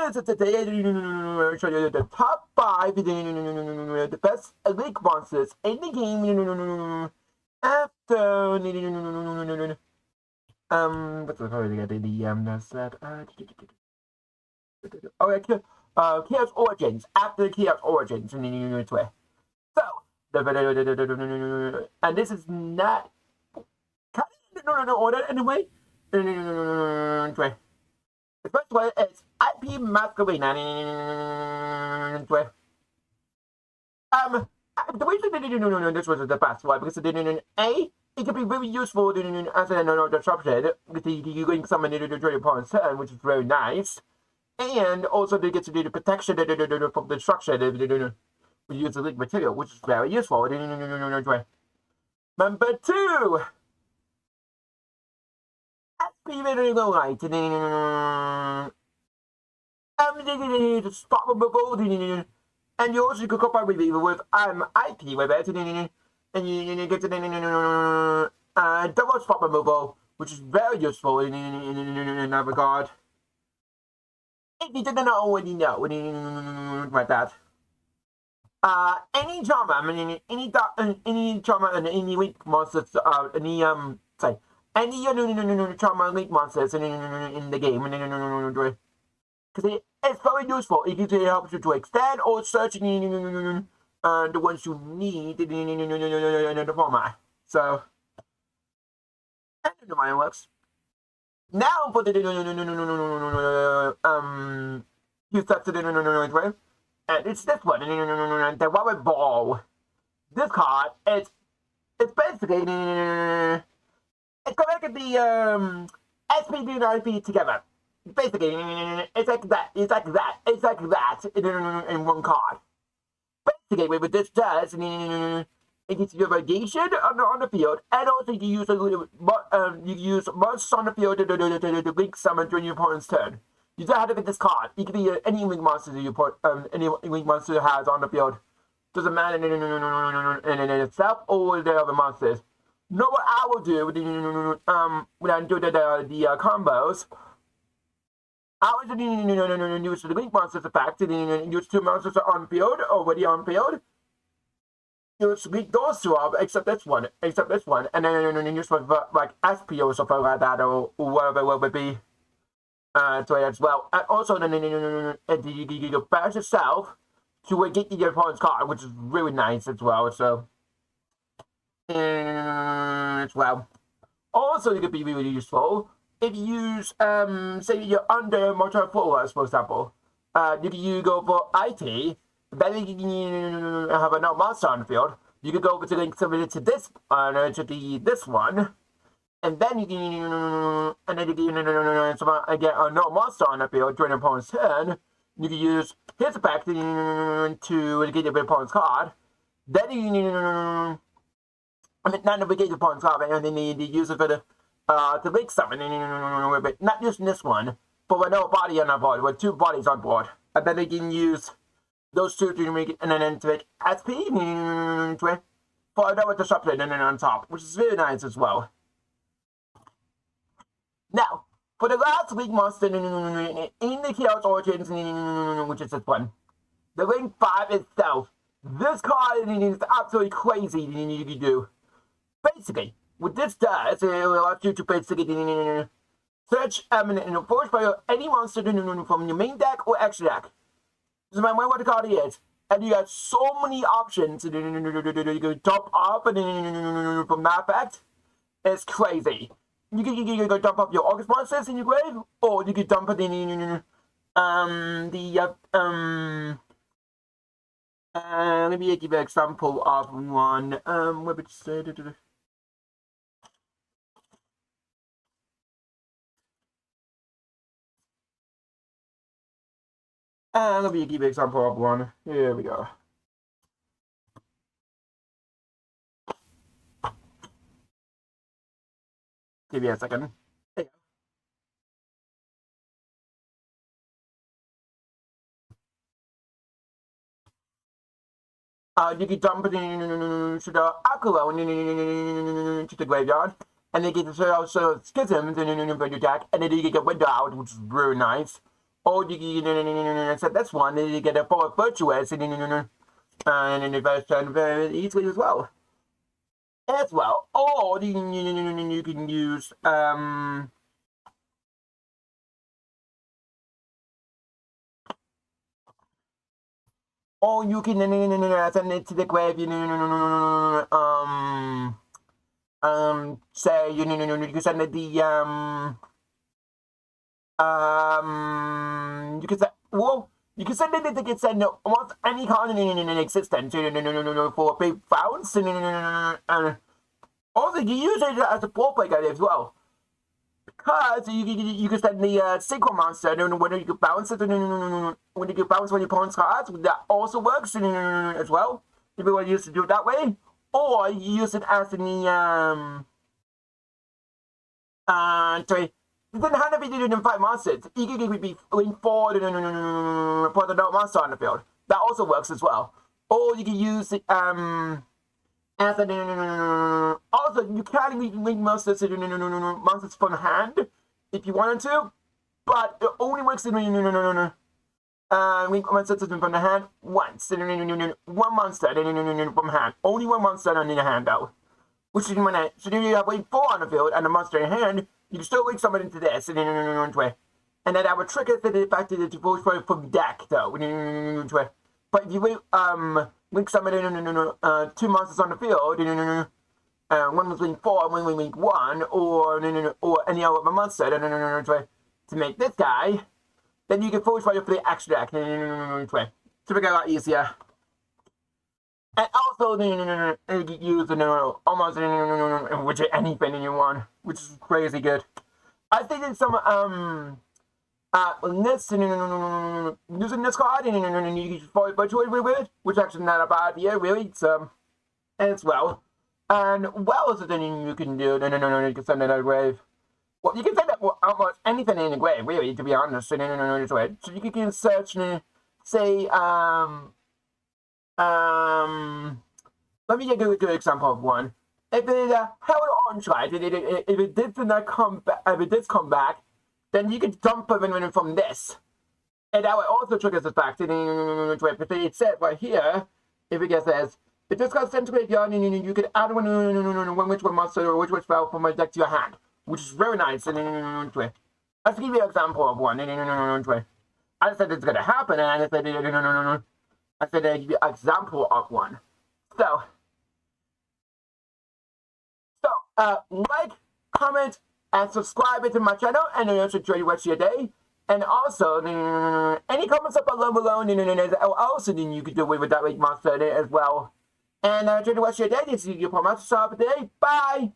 this is today, I'll show you the top 5 the best league monsters in the game after what's the code again? That's that Chaos Origins after Chaos Origins so and this is not order anyway. The first one is IP Masquerade. The reason this was the best one because it can be very useful as an disruption with you going summon the opponent's turn, which is very nice, and also they get to do the protection from destruction. We use the link material, which is very useful. Number 2. Light. Stop removal. And you also could combine with IP with it. And you get double spot removal, which is very useful in that regard. If you didn't already know about that. Any trauma, any trauma and any weak monsters, any trauma weak monsters in the game, because it's very useful. It helps you to extend or search the ones you need in the format. So, I don't know how it works. Now for the you start to and it's this one, the Rubber Ball. This card, it's basically it's connected the SPD and IP together. Basically, it's like that in one card. Basically, what this does, it gives you variation on the field, and also you use monsters on the field to link summon during your opponent's turn. You don't have to get this card. It can be any link monster that you put, any link monster has on the field. Doesn't matter in itself or the other monsters. Know what I will do when I do the combos. I will use the link monsters effect and use 2 monsters on field, already on field. Use link those 2 up, except this one, and then use like SP or something like that, or whatever it would be. As well, and also you bash yourself to get your opponent's card, which is really nice as well. So, as well, also it could be really useful if you use say you're under motor forwards, for example. You go for IT, then you can have another monster on the field. You could go over to link somebody to this this one. And then you can, get another monster on the field during the opponent's turn. You can use his effect to get your opponent's card. Then you can, not to get your opponent's card, and then you use it for the link summon, but not using this one, but with no body on the board, with 2 bodies on board. And then you can use those 2 to make it, and then to make SP for another disruption and then on top, which is really nice as well. Now, for the last week monster in the Chaos Origins, which is this one, the Link 5 itself, this card is absolutely crazy you can do. Basically, what this does, it allows you to basically search and forge by any monster from your main deck or extra deck. This is what the card is. And you have so many options to dump up from that effect. It's crazy. You can go dump up your August monsters in your grave, or you can dump it in let me give you an example of one. What would you say? Let me give you an example of one. Here we go. Give me a second. You can dump it to the alcohol to the graveyard, and they get also schisms in your deck, and then you get window out, which is really nice. Or you can set this one, and you get a forward virtuous, and in the version very easily as well. Or you can use or you can send it to the grave, say you can send it the you can send you can send it to get sent almost any kind in existence for a big bounce and also you use it as a ball breaker as well. Because you can send the synchro monster and when you can bounce it when you can bounce on your opponent's cards, that also works as well. If you want to use it do it that way. Or you use it as in the sorry. You didn't have to be doing 5 monsters. You can be doing 4 for the no monster on the field. That also works as well. Or you can use it as a also you can link monsters monsters from hand if you wanted to, but it only works in link monsters from the hand once. One monster from hand. Only one monster in the hand though. Which is when so you have like 4 on the field and a monster in hand, you can still link someone into this way. And then that would trigger the fact that it's voice from deck though. But if you link someone in 2 monsters on the field, one was link 4, one was link 1, or any other monster to make this guy, then you can force fire for the extra deck to make it a lot easier. And also, you can use almost which anything you want, which is crazy good. I think it's some this using this card and you can fight virtually with it, which is actually not a bad idea, really. It's as well. And well as then you can do you can send it out grave. Well, you can send it almost anything in the grave, really, to be honest. So you can search say let me give you a good example of one. If it held on right, if it did not come back, if it did come back, then you can dump it from this, and that would also trigger the fact. If it said right here, if it says if this got sent to graveyard, you could add which one monster or which spell from my deck to your hand, which is very nice. Let's give you an example of one. I said it's gonna happen, and I said I said I'd give you an example of one. So, like, comment, and subscribe to my channel, and also enjoy the rest of your day. And also, any comments up below, also then you can do it with that monster as well. And enjoy the rest of your day. This is your Master Shop today. Bye!